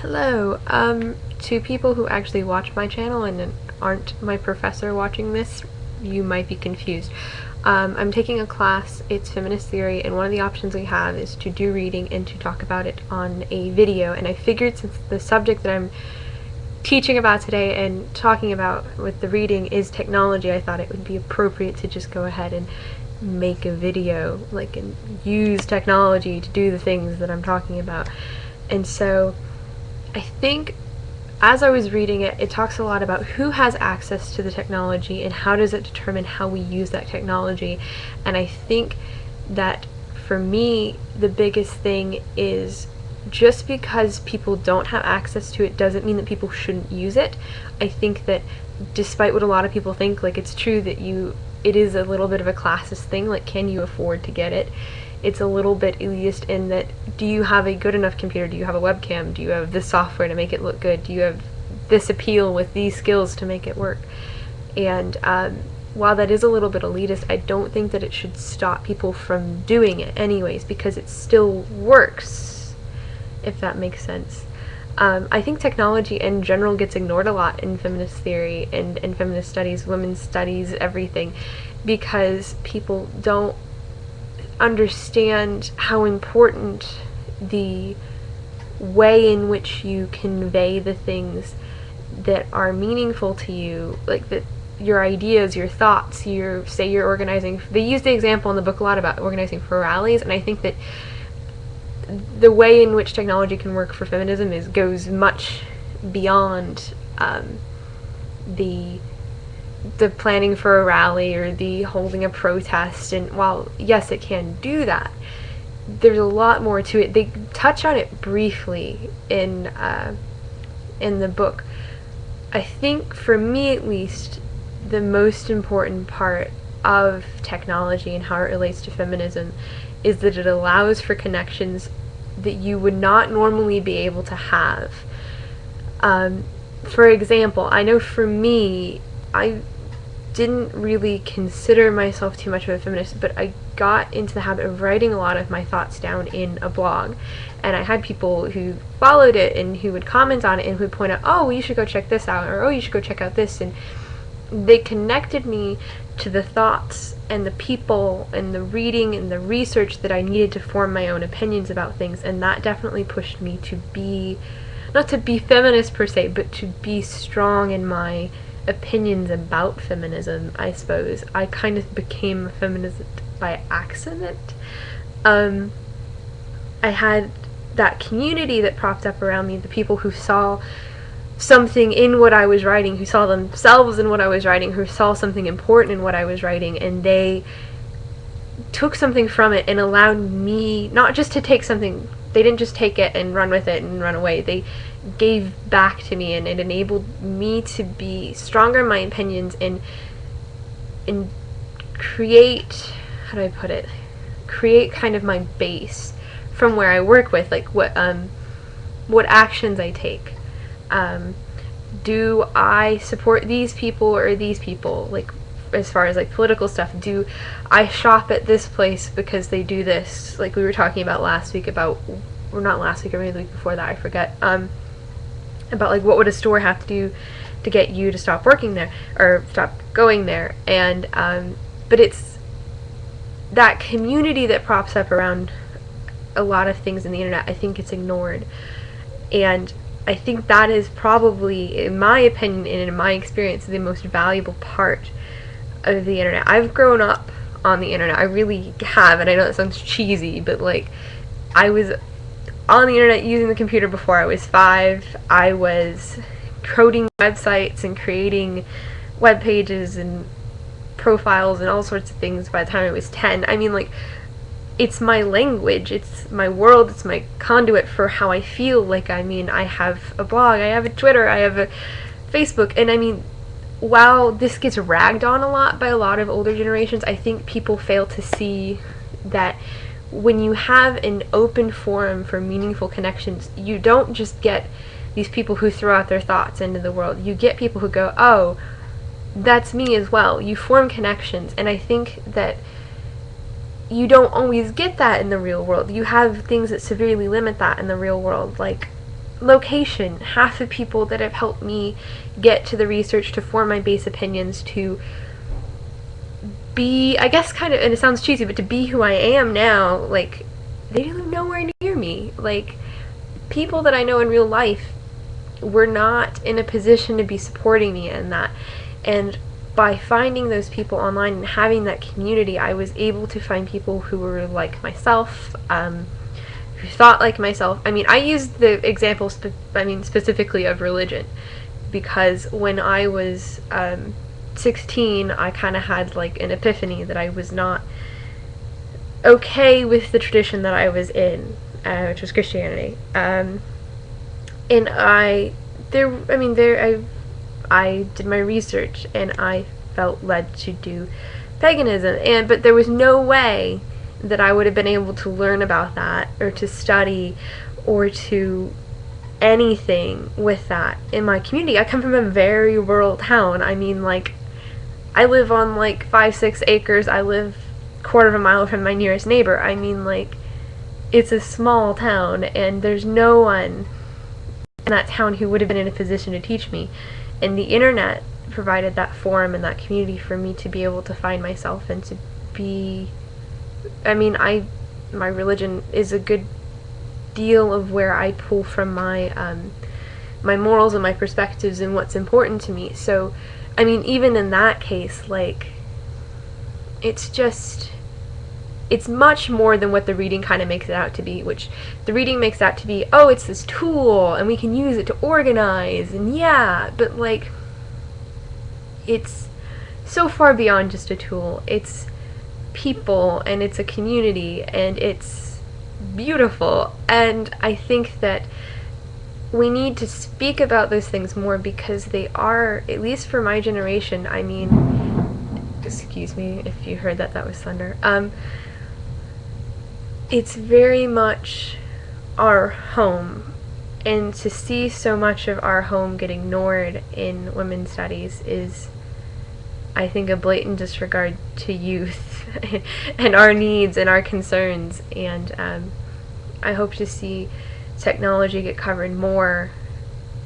Hello. To people who actually watch my channel and aren't my professor watching this, you might be confused. I'm taking a class, it's Feminist Theory, and one of the options we have is to do reading and to talk about it on a video, and I figured since the subject that I'm teaching about today and talking about with the reading is technology, I thought it would be appropriate to just go ahead and make a video, and use technology to do the things that I'm talking about. And so I think as I was reading it, it talks a lot about who has access to the technology and how does it determine how we use that technology. And I think that for me, the biggest thing is just because people don't have access to it doesn't mean that people shouldn't use it. I think that despite what a lot of people think, it's true that it is a little bit of a classist thing, can you afford to get it? It's a little bit elitist in that, do you have a good enough computer? Do you have a webcam? Do you have this software to make it look good? Do you have this appeal with these skills to make it work? And while that is a little bit elitist, I don't think that it should stop people from doing it anyways, because it still works, if that makes sense. I think technology in general gets ignored a lot in feminist theory and in feminist studies, women's studies, everything, because people don't understand how important the way in which you convey the things that are meaningful to you, your ideas, your thoughts, say you're organizing. They use the example in the book a lot about organizing for rallies, and I think that the way in which technology can work for feminism goes much beyond the planning for a rally or the holding a protest. And while yes, it can do that, there's a lot more to it. They touch on it briefly in the book. I think for me at least, the most important part of technology and how it relates to feminism is that it allows for connections that you would not normally be able to have. For example, I know for me, I didn't really consider myself too much of a feminist, but I got into the habit of writing a lot of my thoughts down in a blog, and I had people who followed it and who would comment on it and who would point out, oh, you should go check this out, or oh, you should go check out this, and they connected me to the thoughts and the people and the reading and the research that I needed to form my own opinions about things, and that definitely pushed me to be, not to be feminist per se, but to be strong in my opinions about feminism, I suppose. I kind of became a feminist by accident. I had that community that propped up around me, the people who saw something in what I was writing, who saw themselves in what I was writing, who saw something important in what I was writing, and they took something from it and allowed me not just to take something. They didn't just take it and run with it and run away. They gave back to me, and it enabled me to be stronger in my opinions and create, how do I put it, create kind of my base from where I work with, what actions I take. Do I support these people or these people, as far as political stuff? Do I shop at this place because they do this, we were talking about last week about, or not last week, or maybe the week before that, I forget, about what would a store have to do to get you to stop working there or stop going there. And but it's that community that props up around a lot of things in the internet. I think it's ignored, and I think that is probably, in my opinion and in my experience, the most valuable part of the internet. I've grown up on the internet. I really have, and I know that sounds cheesy, but I was on the internet using the computer before I was 5. I was coding websites and creating web pages and profiles and all sorts of things by the time I was 10. I mean, it's my language, it's my world, it's my conduit for how I feel. I have a blog, I have a Twitter, I have a Facebook, and while this gets ragged on a lot by a lot of older generations, I think people fail to see that when you have an open forum for meaningful connections, you don't just get these people who throw out their thoughts into the world. You get people who go, oh, that's me as well. You form connections, and I think that you don't always get that in the real world. You have things that severely limit that in the real world, like location, half the people that have helped me get to the research to form my base opinions, to be, I guess kind of, and it sounds cheesy, but to be who I am now, like, they live nowhere near me. Like, people that I know in real life were not in a position to be supporting me in that. And by finding those people online and having that community, I was able to find people who were like myself, who thought like myself. I mean, I used the example, specifically of religion, because when I was 16, I kind of had like an epiphany that I was not okay with the tradition that I was in, which was Christianity. And I did my research and I felt led to do paganism, but there was no way that I would have been able to learn about that or to study or to anything with that in my community. I come from a very rural town. I mean, like, I live on like 5-6 acres. I live a quarter of a mile from my nearest neighbor. I mean, like, it's a small town and there's no one in that town who would have been in a position to teach me. And the internet provided that forum and that community for me to be able to find myself and to be, I mean, my religion is a good deal of where I pull from my my morals and my perspectives and what's important to me. So, I mean, even in that case, like, it's much more than what the reading kind of makes it out to be, which the reading makes out to be, oh, it's this tool and we can use it to organize, and yeah, but like, it's so far beyond just a tool. It's people and it's a community and it's beautiful, and I think that we need to speak about those things more because they are, at least for my generation, I mean, excuse me if you heard that, that was thunder. It's very much our home, and to see so much of our home get ignored in women's studies is, I think, a blatant disregard to youth and our needs and our concerns. And I hope to see technology get covered more,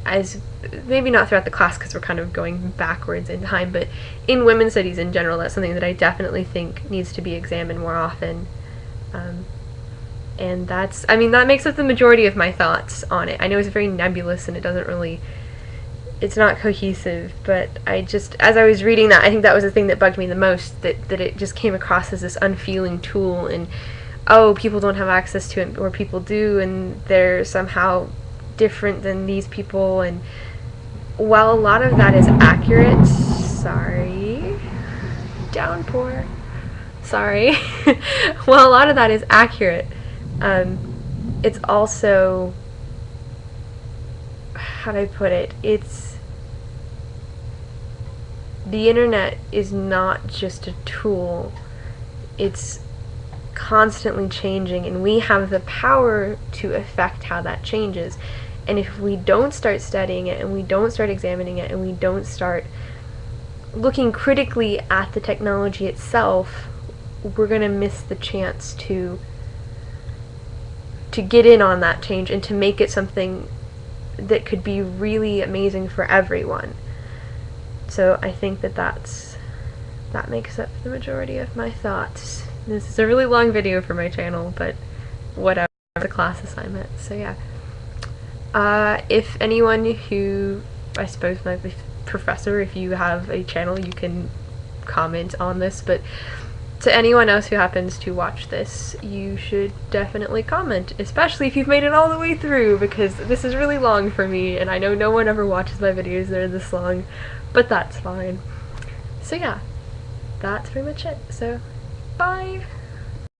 as maybe not throughout the class because we're kind of going backwards in time, but in women's studies in general. That's something that I definitely think needs to be examined more often. And that's, I mean, that makes up the majority of my thoughts on it. I know it's very nebulous and it doesn't really, it's not cohesive, but I just, as I was reading that, I think that was the thing that bugged me the most, that it just came across as this unfeeling tool, and oh, people don't have access to it, or people do, and they're somehow different than these people. And while a lot of that is accurate, sorry, downpour, sorry, while a lot of that is accurate, it's also, how do I put it, it's, the internet is not just a tool, it's constantly changing, and we have the power to affect how that changes. And if we don't start studying it, and we don't start examining it, and we don't start looking critically at the technology itself, we're going to miss the chance to get in on that change and to make it something that could be really amazing for everyone. So I think that makes up the majority of my thoughts. This is a really long video for my channel, but whatever, the class assignment. So yeah. If anyone who, I suppose my professor, if you have a channel, you can comment on this, but to anyone else who happens to watch this, you should definitely comment, especially if you've made it all the way through, because this is really long for me, and I know no one ever watches my videos that are this long, but that's fine. So yeah, that's pretty much it. So, bye!